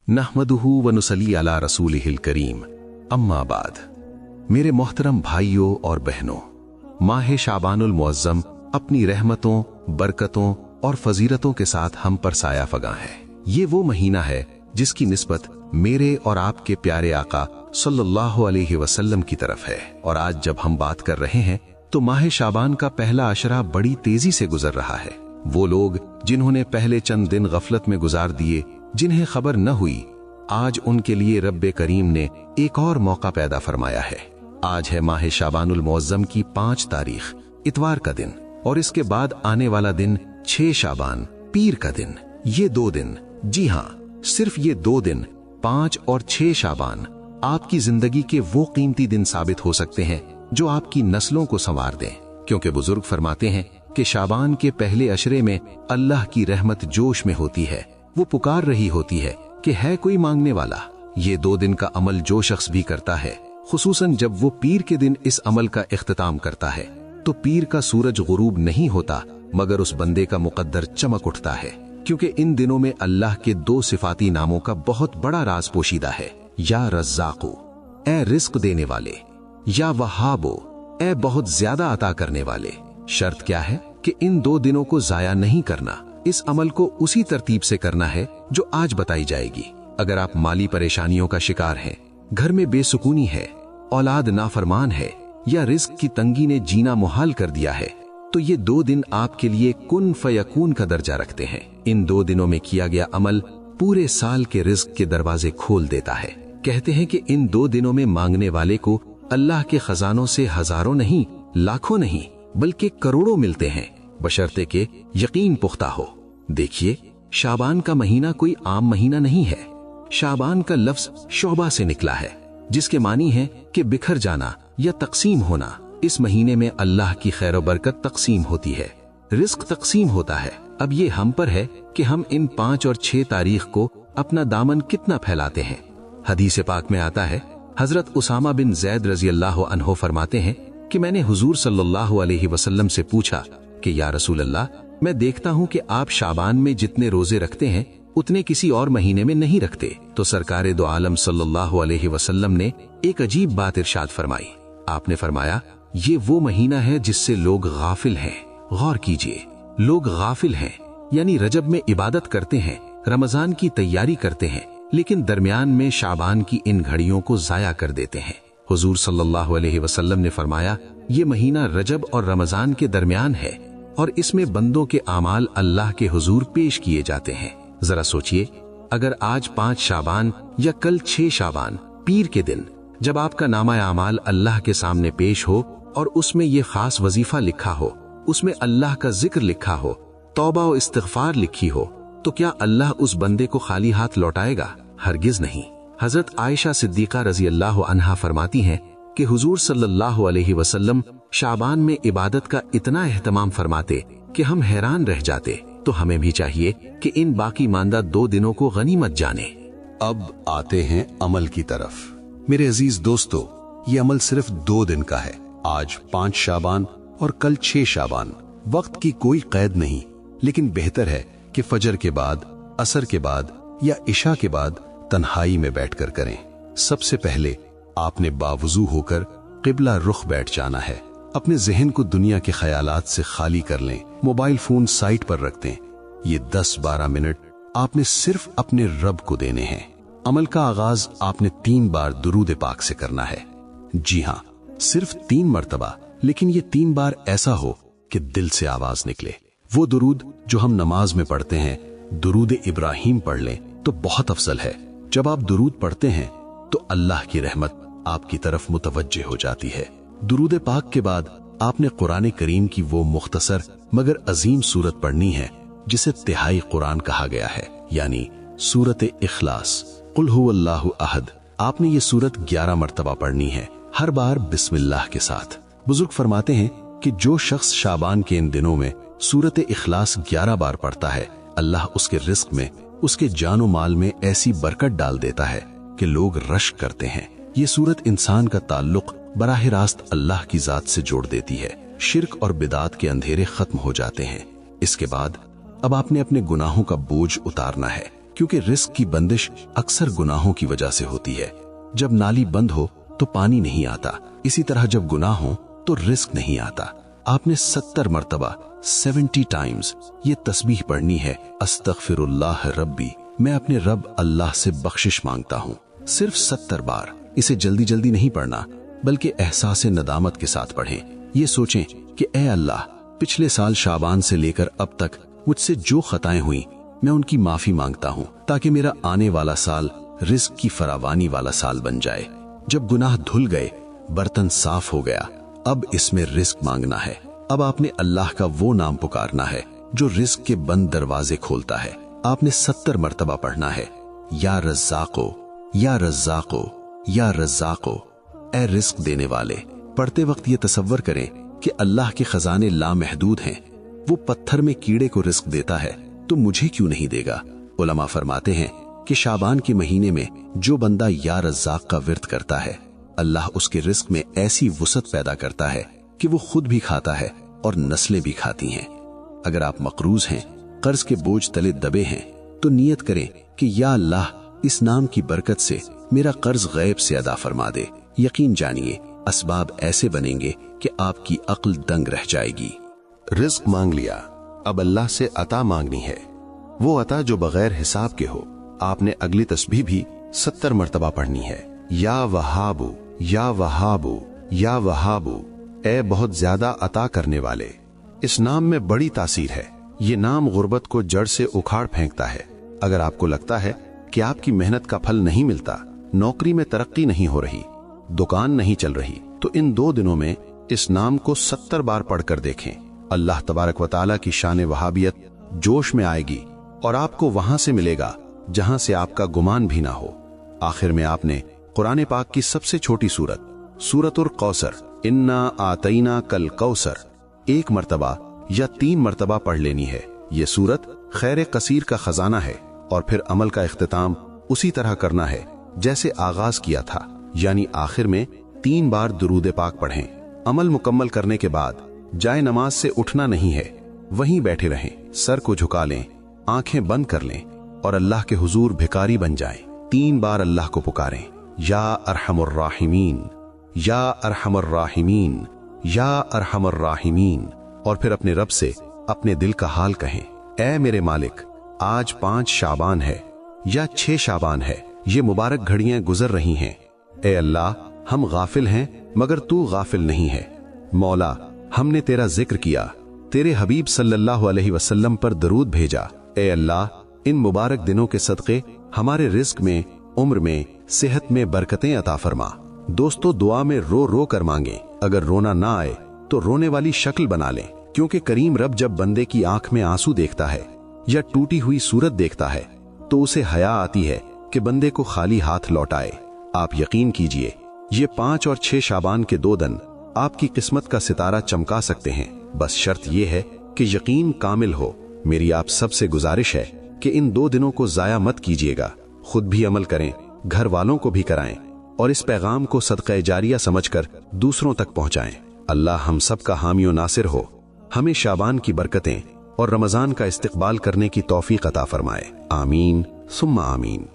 नहमदुहु व नुसल्ली अला रसूलिहिल करीम, अम्मा बाद। मेरे मोहतरम भाइयों और बहनों, माह शाबानुल मुअज्जम अपनी रहमतों, बरकतों और फजीलतों के साथ हम पर साया फगा है। ये वो महीना है जिसकी निस्बत मेरे और आपके प्यारे आका सल्लल्लाहु अलैहि वसल्लम की तरफ है। और आज जब हम बात कर रहे हैं तो माह शाबान का पहला अशरा बड़ी तेजी से गुजर रहा है। वो लोग जिन्होंने पहले चंद दिन गफलत में गुजार दिए, जिन्हें खबर न हुई, आज उनके लिए रब्बे करीम ने एक और मौका पैदा फरमाया है। आज है माह शाबानुल मुअज्जम की 5 तारीख, इतवार का दिन, और इसके बाद आने वाला दिन 6 शाबान, पीर का दिन। ये 2 दिन, जी हाँ, सिर्फ ये 2 दिन, 5 और 6 शाबान, आपकी जिंदगी के वो कीमती दिन साबित हो सकते हैं जो आपकी नस्लों को संवार दें। क्योंकि बुजुर्ग फरमाते हैं कि शाबान के पहले अशरे में अल्लाह की रहमत जोश में होती है। वो पुकार रही होती है कि है कोई मांगने वाला। ये 2 दिन का अमल जो शख्स भी करता है, खुसूसन जब वो पीर के दिन इस अमल का इख्तिताम करता है, तो पीर का सूरज गुरूब नहीं होता मगर उस बंदे का मुकद्दर चमक उठता है। क्योंकि इन दिनों में अल्लाह के 2 सिफाती नामों का बहुत बड़ा राज पोशीदा है। या रज़्ज़ाक़ु, ए रिस्क देने वाले, या वहाबो, ए बहुत ज्यादा अता करने वाले। शर्त क्या है कि इन 2 दिनों को जाया नहीं करना। इस अमल को उसी तरतीब से करना है जो आज बताई जाएगी। अगर आप माली परेशानियों का शिकार हैं, घर में बेसुकूनी है, औलाद नाफरमान है, या रिस्क की तंगी ने जीना मुहाल कर दिया है, तो ये 2 दिन आपके लिए कुन फयकून का दर्जा रखते हैं। इन 2 दिनों में किया गया अमल पूरे साल के रिस्क के दरवाजे खोल देता है। कहते हैं कि इन 2 दिनों में मांगने वाले को अल्लाह के खजानों से हजारों नहीं, लाखों नहीं, बल्कि करोड़ों मिलते हैं, बशर्ते के यकीन पुख्ता हो। देखिए, शाबान का महीना कोई आम महीना नहीं है। शाबान का लफ्ज शोबा से निकला है, जिसके मानी है कि बिखर जाना या तकसीम होना। इस महीने में अल्लाह की खैर और बरकत तकसीम होती है, रिस्क तकसीम होता है। अब ये हम पर है कि हम इन 5 और 6 तारीख को अपना दामन कितना फैलाते हैं। हदीस पाक में आता है, हजरत उसामा बिन जैद रजी अल्लाह अन्हो फरमाते हैं कि मैंने हुजूर सल्लल्लाहु अलैहि वसल्लम से पूछा कि या रसूल अल्लाह, मैं देखता हूँ कि आप शाबान में जितने रोजे रखते हैं उतने किसी और महीने में नहीं रखते। तो सरकारे दो आलम सल्लल्लाहु अलैहि वसल्लम ने एक अजीब बात इरशाद फरमाई। आपने फरमाया, ये वो महीना है जिससे लोग गाफिल हैं। गौर कीजिए, लोग गाफिल हैं, यानी रजब में इबादत करते हैं, रमजान की तैयारी करते हैं, लेकिन दरमियान में शाबान की इन घड़ियों को जाया कर देते हैं। हुजूर सल्लल्लाहु अलैहि वसल्लम ने फरमाया, ये महीना रजब और रमजान के दरमियान है और इसमें बंदों के आमाल अल्लाह के हुजूर पेश किए जाते हैं। जरा सोचिए, अगर आज 5 शाबान या कल 6 शाबान, पीर के दिन, जब आपका नामा आमाल अल्लाह के सामने पेश हो और उसमें ये खास वजीफा लिखा हो, उसमें अल्लाह का जिक्र लिखा हो, तौबा और इस्तिगफार लिखी हो, तो क्या अल्लाह उस बंदे को खाली हाथ लौटाएगा? हरगिज नहीं। हजरत आयशा सिद्दीका रजी अल्लाह अन्हा फरमाती हैं कि हुजूर सल्लल्लाहु अलैहि वसल्लम शाबान में इबादत का इतना एहतमाम फरमाते कि हम हैरान रह जाते। तो हमें भी चाहिए कि इन बाकी मांदा 2 दिनों को गनीमत जाने। अब आते हैं अमल की तरफ। मेरे अजीज दोस्तों, ये अमल सिर्फ 2 दिन का है। आज 5 शाबान और कल 6 शाबान। वक्त की कोई कैद नहीं, लेकिन बेहतर है कि फजर के बाद, असर के बाद या इशा के बाद तन्हाई में बैठकर करें। सबसे पहले आपने बावुजू होकर किबला रुख बैठ जाना है। अपने जहन को दुनिया के ख्यालात से खाली कर लें। मोबाइल फोन साइड पर रख दें। ये 10-12 मिनट आपने सिर्फ अपने रब को देने हैं। अमल का आगाज आपने 3 बार दुरूद पाक से करना है। जी हाँ, सिर्फ 3 मर्तबा, लेकिन ये 3 बार ऐसा हो कि दिल से आवाज निकले। वो दुरूद जो हम नमाज में पढ़ते हैं, दुरूद इब्राहिम पढ़ लें तो बहुत अफजल है। जब आप दुरूद पढ़ते हैं तो अल्लाह की रहमत आपकी तरफ मुतवज्जे हो जाती है। दुरूद पाक के बाद आपने कुरान करीम की वो मुख्तसर मगर अजीम सूरत पढ़नी है जिसे तिहाई कुरान कहा गया है, यानी सूरत इखलास, कुल हुवल्लाहु अहद। आपने ये सूरत 11 मर्तबा पढ़नी है, हर बार बिस्मिल्लाह के साथ। बुजुर्ग फरमाते हैं कि जो शख्स शाबान के इन दिनों में सूरत इखलास 11 बार पढ़ता है, अल्लाह उसके रिस्क में, उसके जानो माल में ऐसी बरकत डाल देता है कि लोग रश्क करते हैं। ये सूरत इंसान का ताल्लुक बराह रास्त अल्लाह की जात से जोड़ देती है। शिर्क और बिदात के अंधेरे खत्म हो जाते हैं। इसके बाद अब आपने अपने गुनाहों का बोझ उतारना है। क्योंकि रिस्क की बंदिश अक्सर गुनाहों की वजह से होती है। जब नाली बंद हो तो पानी नहीं आता, इसी तरह जब गुनाह हो तो रिस्क नहीं आता। आपने 70 मर्तबा 70 टाइम्स ये तस्बीह पढ़नी है, अस्तगफिरुल्लाह रब्बी, मैं अपने रब अल्लाह से बख्शिश मांगता हूँ। सिर्फ 70 बार। इसे जल्दी जल्दी नहीं पढ़ना, बल्कि एहसास नदामत के साथ पढ़ें। ये सोचें कि ए अल्लाह, पिछले साल शाबान से लेकर अब तक मुझसे जो खताएं हुई मैं उनकी माफी मांगता हूँ, ताकि मेरा आने वाला साल रिस्क की फरावानी वाला साल बन जाए। जब गुनाह धुल गए, बर्तन साफ हो गया, अब इसमें रिस्क मांगना है। अब आपने अल्लाह का वो नाम पुकारना है जो रिस्क के बंद दरवाजे खोलता है। आपने 70 मर्तबा पढ़ना है, या रज़्ज़ाक़ो, या रज़्ज़ाक़ो, या रज़्ज़ाक़ो, ए रिस्क देने वाले। पढ़ते वक्त ये तसव्वुर करें कि अल्लाह के खजाने लामहदूद हैं। वो पत्थर में कीड़े को रिस्क देता है तो मुझे क्यों नहीं देगा। उलमा फरमाते हैं कि शाबान के महीने में जो बंदा या रज़्ज़ाक़ का विर्द करता है, अल्लाह उसके रिस्क में ऐसी वुसअत पैदा करता है कि वो खुद भी खाता है और नस्लें भी खाती हैं। अगर आप मकरूज हैं, कर्ज के बोझ तले दबे हैं, तो नियत करें कि या अल्लाह, इस नाम की बरकत से मेरा कर्ज गैब से अदा फरमा दे। यकीन जानिए असबाब ऐसे बनेंगे कि आपकी अक्ल दंग रह जाएगी। रिस्क मांग लिया, अब अल्लाह से अता मांगनी है, वो अता जो बगैर हिसाब के हो। आपने अगली तस्बीह भी 70 मर्तबा पढ़नी है, या वहाबू, या वहाबू, या वहाबू, ए बहुत ज्यादा अता करने वाले। इस नाम में बड़ी तासीर है। ये नाम गुर्बत को जड़ से उखाड़ फेंकता है। अगर आपको लगता है कि आपकी मेहनत का फल नहीं मिलता, नौकरी में तरक्की नहीं हो रही, दुकान नहीं चल रही, तो इन 2 दिनों में इस नाम को 70 बार पढ़कर देखें। अल्लाह तबारक व तआला की शान वहाबियत जोश में आएगी और आपको वहां से मिलेगा जहां से आपका गुमान भी ना हो। आखिर में आपने कुरान पाक की सबसे छोटी सूरत, सूरतुल कौसर, इन्ना आतईना कल कौसर, 1 मर्तबा या 3 मर्तबा पढ़ लेनी है। ये सूरत खैर कसीर का खजाना है और फिर अमल का इख्तिताम उसी तरह करना है जैसे आगाज किया था, यानी आखिर में 3 बार दुरूद पाक पढ़ें। अमल मुकम्मल करने के बाद जाए नमाज से उठना नहीं है, वहीं बैठे रहें, सर को झुका लें, आंखें बंद कर लें और अल्लाह के हुजूर भिखारी बन जाएं। 3 बार अल्लाह को पुकारें, या अरहमुर राहिमीन, या अरहमुर राहिमीन, या अरहमुर राहिमीन, और फिर अपने रब से अपने दिल का हाल कहें, ऐ मेरे मालिक, आज 5 शाबान है या 6 शाबान है, ये मुबारक घड़ियां गुजर रही हैं। ए अल्लाह, हम गाफिल हैं मगर तू गाफिल नहीं है। मौला, हमने तेरा जिक्र किया, तेरे हबीब सल्लल्लाहु अलैहि वसल्लम पर दरूद भेजा। ए अल्लाह, इन मुबारक दिनों के सदक़े हमारे रिस्क में, उम्र में, सेहत में बरकतें अता फरमा। दोस्तों, दुआ में रो रो कर मांगे। अगर रोना ना आए तो रोने वाली शक्ल बना लें, क्योंकि करीम रब जब बंदे की आंख में आंसू देखता है या टूटी हुई सूरत देखता है तो उसे हया आती है कि बंदे को खाली हाथ लौटाए। आप यकीन कीजिए, ये 5 और 6 शाबान के 2 दिन आपकी किस्मत का सितारा चमका सकते हैं। बस शर्त यह है कि यकीन कामिल हो। मेरी आप सबसे गुजारिश है कि इन 2 दिनों को जाया मत कीजिएगा। खुद भी अमल करें, घर वालों को भी कराएं और इस पैगाम को सदका जारिया समझकर दूसरों तक पहुंचाएं। अल्लाह हम सब का हामी और नासिर हो। हमें शाबान की बरकतें और रमजान का इस्तकबाल करने की तौफीक अता फरमाए। आमीन सुम्मा आमीन।